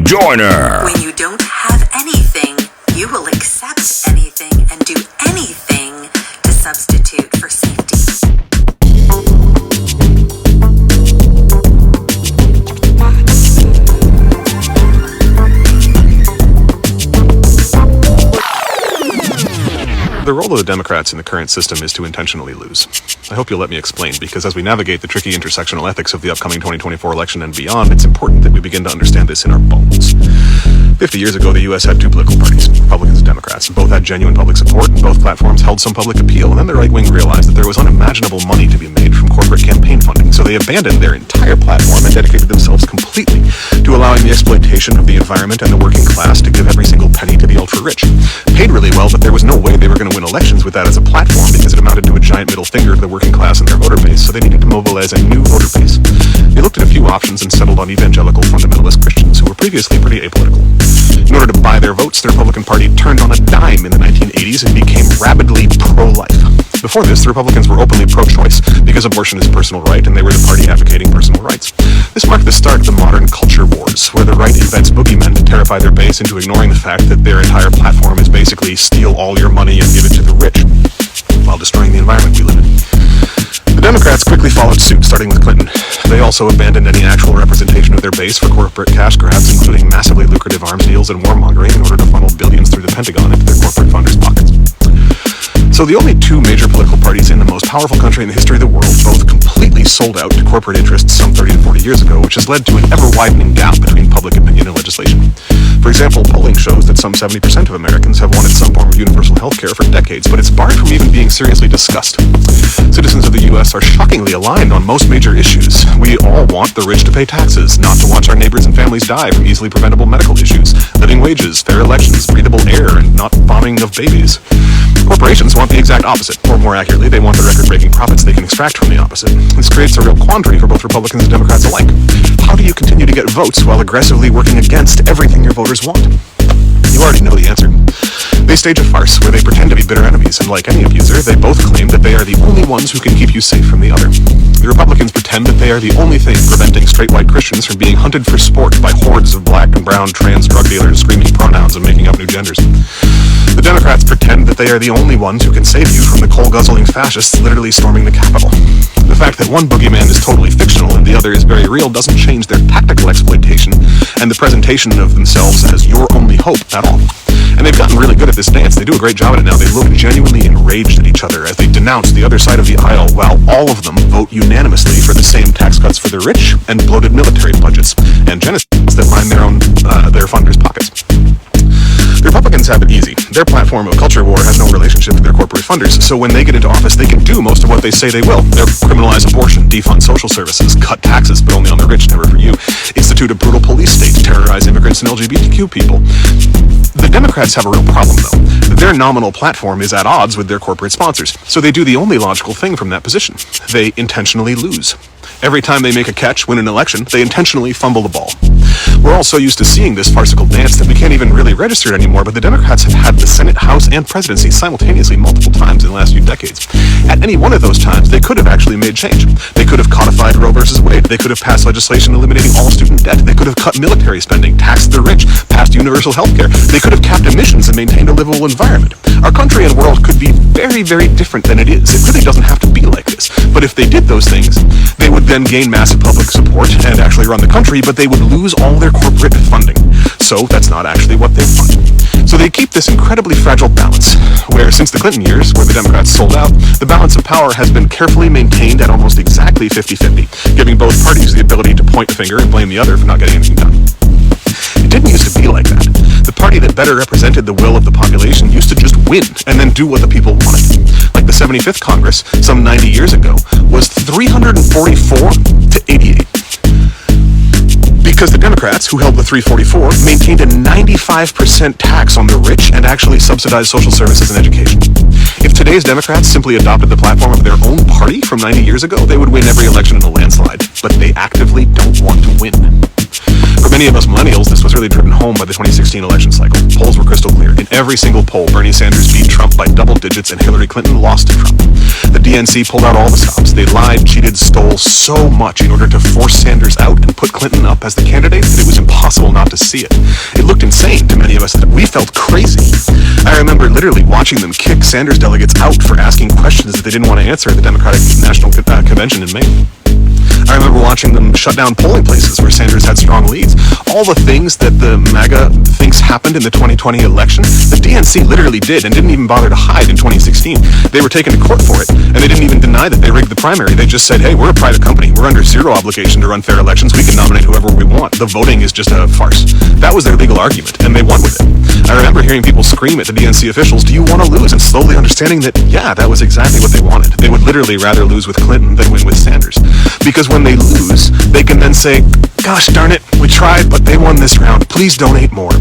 Joyner. When you don't have anything, you will accept anything and do anything to substitute for safety. The role of the Democrats in the current system is to intentionally lose. I hope you'll let me explain, because as we navigate the tricky intersectional ethics of the upcoming 2024 election and beyond, it's important that we begin to understand this in our bones. 50 years ago, the U.S. had two political parties, Republicans and Democrats, and both had genuine public support, and both platforms held some public appeal, and then the right wing realized that there was unimaginable money to be made from corporate campaign funding, so they abandoned their entire platform and dedicated themselves completely to allowing the exploitation of the environment and the working class to give every single penny to the ultra-rich. Paid really well, but there was no way they were going to win elections with that as a platform, because it amounted to a giant middle finger to the working class and their voter base, so they needed to mobilize a new voter base. They looked at a few options and settled on evangelical fundamentalist Christians who were previously pretty apolitical. In order to buy their votes, the Republican Party turned on a dime in the 1980s and became rabidly pro-life. Before this, the Republicans were openly pro-choice because abortion is a personal right, and they were the party advocating personal rights. This marked the start of the modern culture wars, where the right invents boogeymen to terrify their base into ignoring the fact that their entire platform is basically steal all your money and give it to the rich, while destroying the environment we live in. The Democrats quickly followed suit, starting with Clinton. They also abandoned any actual representation of their base for corporate cash grabs, including massively lucrative arms deals and warmongering in order to funnel billions through the Pentagon into their corporate funders' pockets. So the only two major political parties in the most powerful country in the history of the world both completely sold out to corporate interests some 30 to 40 years ago, which has led to an ever-widening gap between public opinion and legislation. For example, polling shows that some 70% of Americans have wanted some form of universal health care for decades, but it's barred from even being seriously discussed. Citizens of the U.S. are shockingly aligned on most major issues. We all want the rich to pay taxes, not to watch our neighbors and families die from easily preventable medical issues, living wages, fair elections, breathable air, and not bombing of babies. Corporations want the exact opposite, or more accurately, they want the record-breaking profits they can extract from the opposite. This creates a real quandary for both Republicans and Democrats alike. How do you continue to get votes while aggressively working against everything your voters want? You already know the answer. They stage a farce where they pretend to be bitter enemies, and like any abuser, they both claim that they are the only ones who can keep you safe from the other. The Republicans pretend that they are the only thing preventing straight white Christians from being hunted for sport by hordes of black and brown trans drug dealers screaming pronouns and making up new genders. The Democrats pretend that they are the only ones who can save you from the coal-guzzling fascists literally storming the Capitol. The fact that one boogeyman is totally fictional and the other is very real doesn't change their tactical exploitation and the presentation of themselves as your only hope at all. And they've gotten really good at this dance. They do a great job at it now. They look genuinely enraged at each other as they denounce the other side of the aisle, while all of them vote unanimously for the same tax cuts for the rich and bloated military budgets and genocides that line their funders' pockets. The Republicans have it easy. Their platform of culture war has no relationship with their corporate funders, so when they get into office, they can do most of what they say they will. They'll criminalize abortion, defund social services, cut taxes, but only on the rich, never for you, institute a brutal police state, terrorize immigrants and LGBTQ people. The Democrats have a real problem, though. Their nominal platform is at odds with their corporate sponsors, so they do the only logical thing from that position. They intentionally lose. Every time they make a catch, win an election, they intentionally fumble the ball. We're all so used to seeing this farcical dance that we can't even really register it anymore, but the Democrats have had the Senate, House, and presidency simultaneously multiple times in the last few decades. At any one of those times, they could have actually made change. They could have codified Roe versus Wade. They could have passed legislation eliminating all student debt. They could have cut military spending, taxed the rich, passed universal health care. They could have capped emissions and maintained a livable environment. Our country and world could be very, very different than it is. It really doesn't have to be like this. But if they did those things, they would then gain massive public support and actually run the country, but they would lose all their corporate funding. So that's not actually what they want. So they keep this incredibly fragile balance, where since the Clinton years, where the Democrats sold out, the balance of power has been carefully maintained at almost exactly 50-50, giving both parties the ability to point the finger and blame the other for not getting anything done. It didn't used to be like that. The party that better represented the will of the population used to just win and then do what the people wanted. Like the 75th Congress, some 90 years ago, was 344 to 88. Because the Democrats, who held the 344, maintained a 95% tax on the rich and actually subsidized social services and education. If today's Democrats simply adopted the platform of their own party from 90 years ago, they would win every election in a landslide. But they actively don't want to win. For many of us millennials, this was really driven home by the 2016 election cycle. Polls were crystal clear. In every single poll, Bernie Sanders beat Trump by double digits and Hillary Clinton lost to Trump. The DNC pulled out all the stops. They lied, cheated, stole so much in order to force Sanders out and put Clinton up as the candidate that it was impossible not to see it. It looked insane to many of us that we felt crazy. I remember literally watching them kick Sanders delegates out for asking questions that they didn't want to answer at the Democratic National Convention in May. I remember watching them shut down polling places where Sanders had strong leads. All the things that the MAGA thinks happened in the 2020 election, the DNC literally did and didn't even bother to hide in 2016. They were taken to court for it, and they didn't even deny that they rigged the primary. They just said, hey, we're a private company. We're under zero obligation to run fair elections. We can nominate whoever we want. The voting is just a farce. That was their legal argument, and they won with it. I remember hearing people scream at the DNC officials, do you want to lose? And slowly understanding that, yeah, that was exactly what they wanted. They would literally rather lose with Clinton than win with Sanders. Because when they lose, they can then say, gosh darn it, we tried, but they won this round. Please donate more.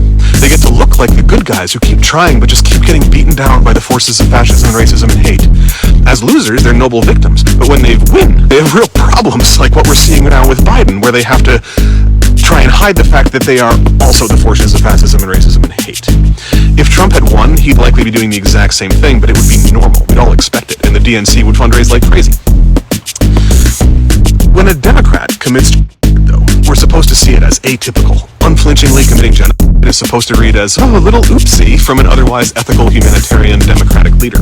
They get to look like the good guys who keep trying, but just keep getting beaten down by the forces of fascism, racism, and hate. As losers, they're noble victims. But when they win, they have real problems, like what we're seeing now with Biden, where they have to try and hide the fact that they are also the forces of fascism and racism and hate. If Trump had won, he'd likely be doing the exact same thing, but it would be normal. We'd all expect it, and the DNC would fundraise like crazy. When a Democrat commits though, we're supposed to see it as atypical. Unflinchingly committing genocide is supposed to read as, oh, a little oopsie from an otherwise ethical, humanitarian, democratic leader.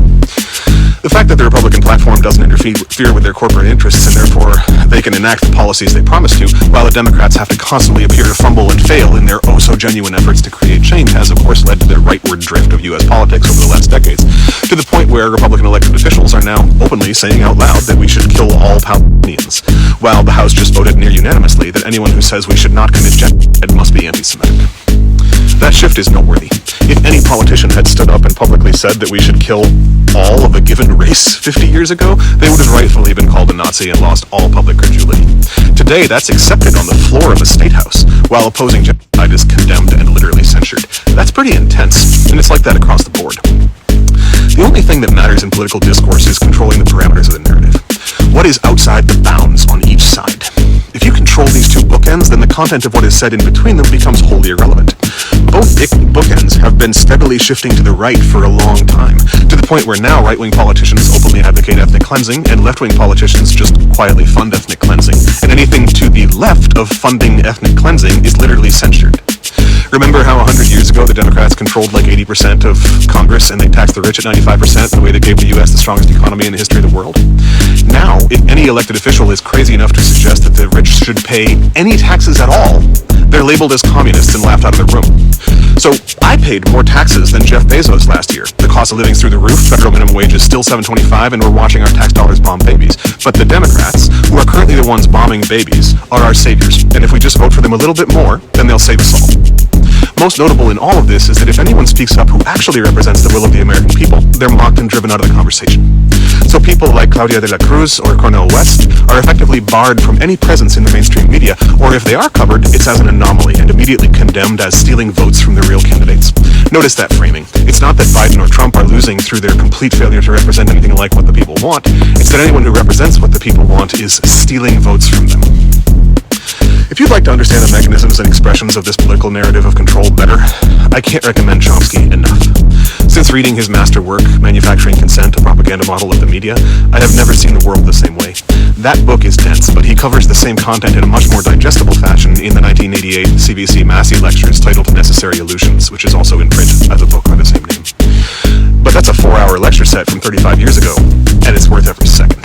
The fact that the Republican platform doesn't interfere with their corporate interests and therefore they can enact the policies they promise to, while the Democrats have to constantly appear to fumble and fail in their oh-so-genuine efforts to create change, has of course led to the rightward drift of U.S. politics over the last decades, to the point where Republican elected officials are now openly saying out loud that we should kill all Palestinians, while the House just voted near unanimously that anyone who says we should not commit genocide must be anti-Semitic. That shift is noteworthy. If any politician had stood up and publicly said that we should kill all of a given race 50 years ago, they would have rightfully been called a Nazi and lost all public credulity. Today, that's accepted on the floor of a state house, while opposing genocide is condemned and literally censured. That's pretty intense, and it's like that across the board. The only thing that matters in political discourse is controlling the parameters of the narrative. What is outside the bounds on each side? If you control these two bookends, then the content of what is said in between them becomes wholly irrelevant. Both bookends have been steadily shifting to the right for a long time, to the point where now right-wing politicians openly advocate ethnic cleansing, and left-wing politicians just quietly fund ethnic cleansing, and anything to the left of funding ethnic cleansing is literally censured. Remember how 100 years ago the Democrats controlled like 80% of Congress and they taxed the rich at 95%, the way they gave the U.S. the strongest economy in the history of the world? Now, if any elected official is crazy enough to suggest that the rich should pay any taxes at all, they're labeled as communists and laughed out of the room. So I paid more taxes than Jeff Bezos last year. The cost of living's through the roof, federal minimum wage is still $7.25, and we're watching our tax dollars bomb babies. But the Democrats, who are currently the ones bombing babies, are our saviors. And if we just vote for them a little bit more, then they'll save us all. Most notable in all of this is that if anyone speaks up who actually represents the will of the American people, they're mocked and driven out of the conversation. So people like Claudia de la Cruz or Cornel West are effectively barred from any presence in the mainstream media, or if they are covered, it's as an anomaly and immediately condemned as stealing votes from the real candidates. Notice that framing. It's not that Biden or Trump are losing through their complete failure to represent anything like what the people want. It's that anyone who represents what the people want is stealing votes from them. If you'd like to understand the mechanisms and expressions of this political narrative of control better, I can't recommend Chomsky enough. Since reading his masterwork, Manufacturing Consent, a Propaganda Model of the Media, I have never seen the world the same way. That book is dense, but he covers the same content in a much more digestible fashion in the 1988 CBC Massey Lectures titled Necessary Illusions, which is also in print as a book by the same name. But that's a 4-hour lecture set from 35 years ago, and it's worth every second.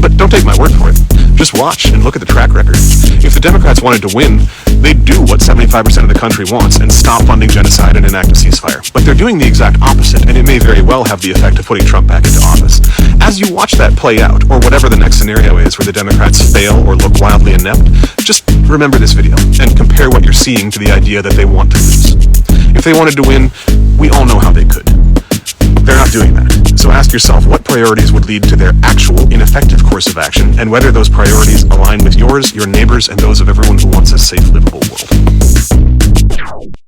But don't take my word for it. Just watch and look at the track record. If the Democrats wanted to win, they'd do what 75% of the country wants and stop funding genocide and enact a ceasefire. But they're doing the exact opposite, and it may very well have the effect of putting Trump back into office. As you watch that play out, or whatever the next scenario is where the Democrats fail or look wildly inept, just remember this video and compare what you're seeing to the idea that they want to lose. If they wanted to win, we all know how they could. They're not doing that. So ask yourself what priorities would lead to their actual ineffective course of action, and whether those priorities align with yours, your neighbors, and those of everyone who wants a safe, livable world.